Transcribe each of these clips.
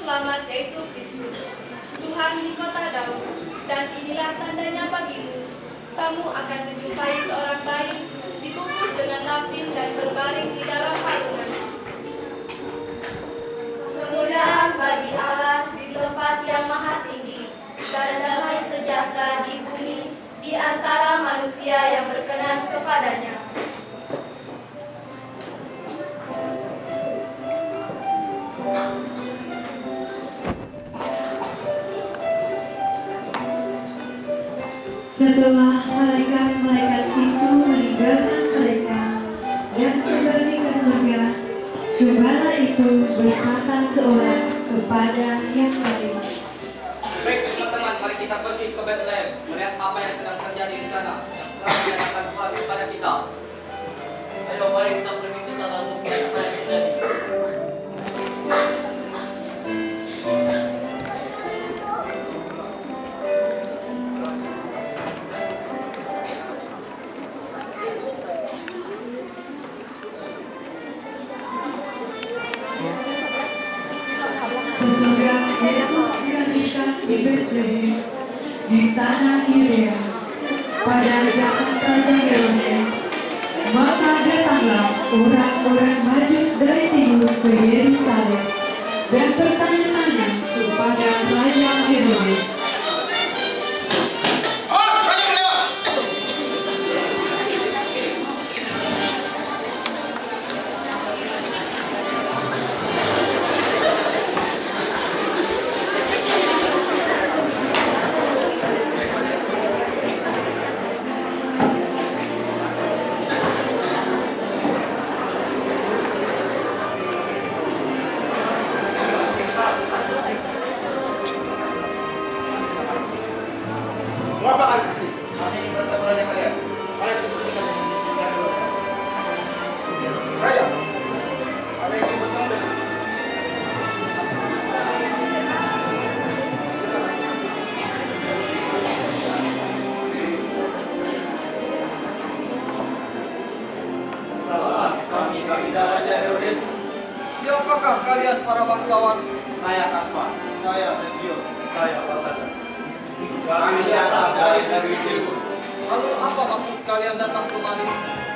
selamat yaitu Kristus, Tuhan di kota Daud. Dan inilah tandanya bagimu, kamu akan menjumpai seorang bayi dibungkus dengan lapin dan berbaring di dalam palungan. Kemuliaan bagi Allah di tempat yang maha tinggi, dan damai sejahtera di bumi di antara manusia yang berkenan kepadanya. Setelah malaikat-malaikat itu meninggalkan mereka dan kembali ke surga, gembala itu berkata seorang kepada yang lain, "Baik teman-teman, mari kita pergi ke Bethlehem, melihat apa yang sedang terjadi di sana, yang telah dinyatakan Tuhan kepada kita." Ayo mari kita pergi ke sana untuk melihat apa yang terjadi. sesudah Yesus dilahirkan di Bethlehem di tanah Yudea pada zaman Raja Herodes, maka datanglah orang-orang Majus dari timur ke Yerusalem dan bertanya-tanya kepada Raja Herodes. Mau apa kalian kesini? Kami ingin bertemu raja kalian. Kalian tunggu sebentar di sini. Saya dulu. Raja, ada yang ingin bertemu dengan Salam kami Kaida Raja Herodes. Siapakah kalian para bangsawan? Saya Kaspa. Saya Bendio. Saya Baltazar. Kami datang dari negeri Timur. Lalu apa maksud kalian datang kemari?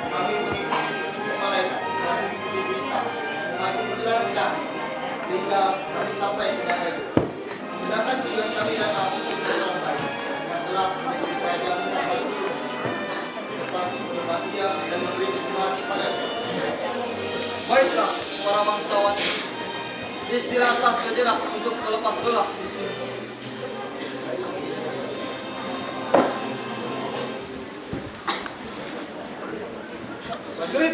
Kami mengikuti malaikat dan diminta maju berjalan sehingga kami sampai ke daerah itu. Sedangkan tujuan kami datang untuk seorang bayi yang telah menjadi kerajaan bersama itu, tetap berbahagia dan memberi semangat kepadanya. Baiklah, para bangsawan, istirahatlah sejenak untuk melepas lelah di sini. Prajurit,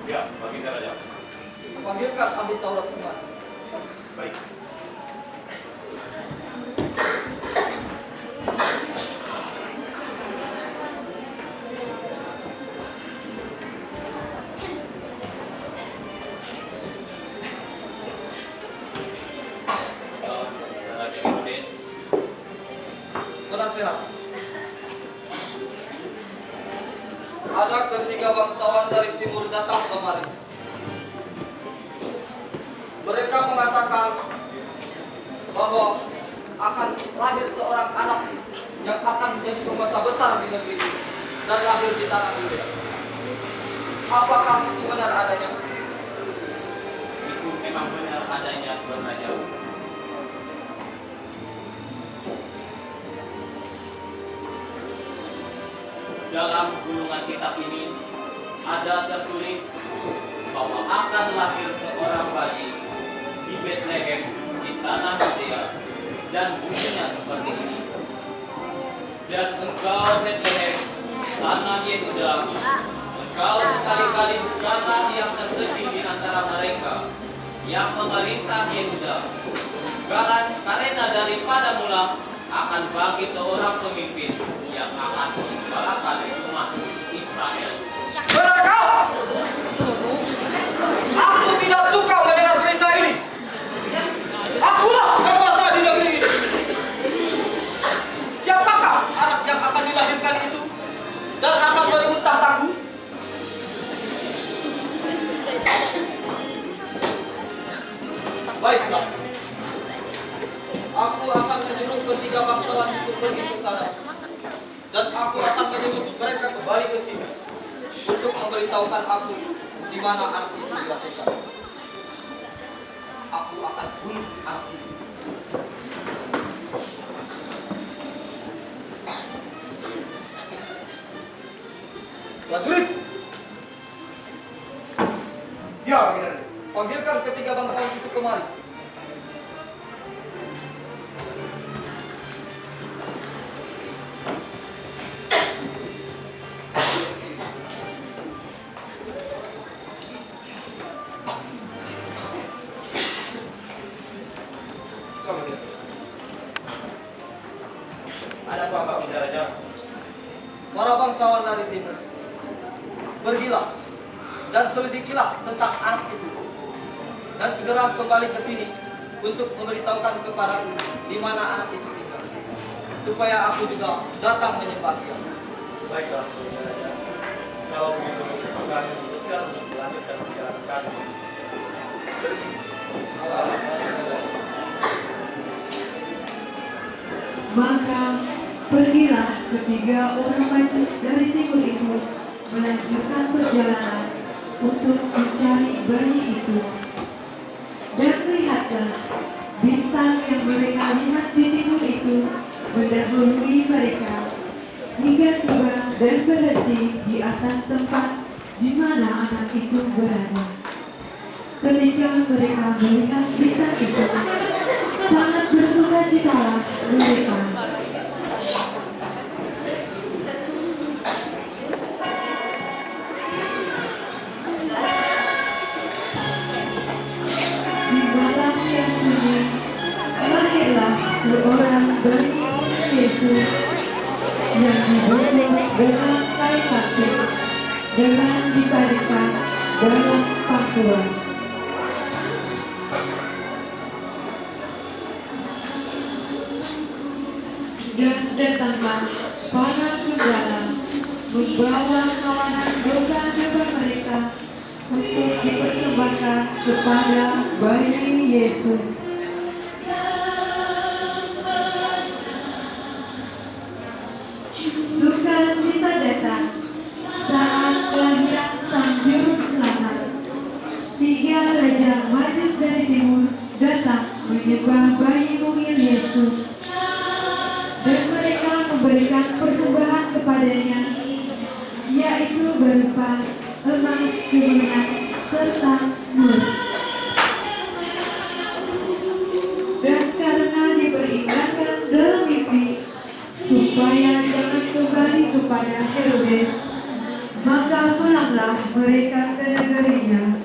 Ya, Baginda Raja. panggilkan ahli Taurat kemari. Baik. Raja Herodes. Penasehat, ada ketiga bangsawan dari timur datang kemari. Mereka mengatakan bahwa akan lahir seorang anak yang akan menjadi penguasa besar di negeri ini dan lahir di tanah Yudea. Apakah itu benar adanya? Itu memang benar adanya, Tuan Raja. Dalam gulungan kitab ini ada tertulis bahwa akan lahir seorang bayi di Bethlehem di tanah Yudea dan bunyinya seperti ini. Dan engkau Bethlehem, tanah Yehuda, engkau sekali-kali bukanlah yang terkecil di antara mereka yang memerintah Yehuda. Karena daripada mula akan bagi seorang pemimpin yang akan menggembalakan umat Israel. Benar kau? Aku tidak suka mendengar berita ini. Akulah penguasa di negeri ini. Siapakah anak yang akan dilahirkan itu dan akan merebut tahtaku? Baiklah. Aku akan menyuruh ketiga bangsawan itu pergi ke sana. Dan aku akan menyuruh mereka kembali ke sini untuk memberitahukan aku di mana anak itu dilakukan. Aku akan bunuh anak itu. Prajurit, Ya, benar. panggilkan ketiga bangsawan itu kemari. Sama dia. Ada apa Pak Raja? Para bangsawan dari timur, pergilah dan selidikilah tentang anak itu, dan segera kembali ke sini untuk memberitahukan kepadaku di mana anak itu tinggal, supaya aku juga datang menyembah dia. Baiklah, Raja. Kalau begitu, kami memutuskan untuk melanjutkan perjalanan kami. Maka pergilah ketiga orang majus dari timur itu melanjutkan perjalanan untuk mencari bayi itu. Dan lihatlah, bintang yang mereka lihat di timur itu mendahului mereka hingga tiba dan berhenti di atas tempat di mana anak itu berada. Ketika mereka melihat bintang itu, sangat bersukacitalah mereka. Di malam yang sunyi, lahirlah seorang bayi Yesus yang dibungkus dengan kain batik dengan disalibkan dalam pakuan. Dan datanglah para penggala membawa kawanan domba-domba mereka untuk dipersembahkan kepada bayi Yesus. Sukacita datang saat kelahiran sang juru selamat. Tiga raja majus dari timur datang menyembah bayi mungil Yesus. Dan mereka memberikan persembahan kepadanya, yaitu berupa emas, kemenyan, serta mur. Dan karena diperingatkan dalam mimpi supaya jangan kembali kepada Herodes, maka pulanglah mereka ke negerinya.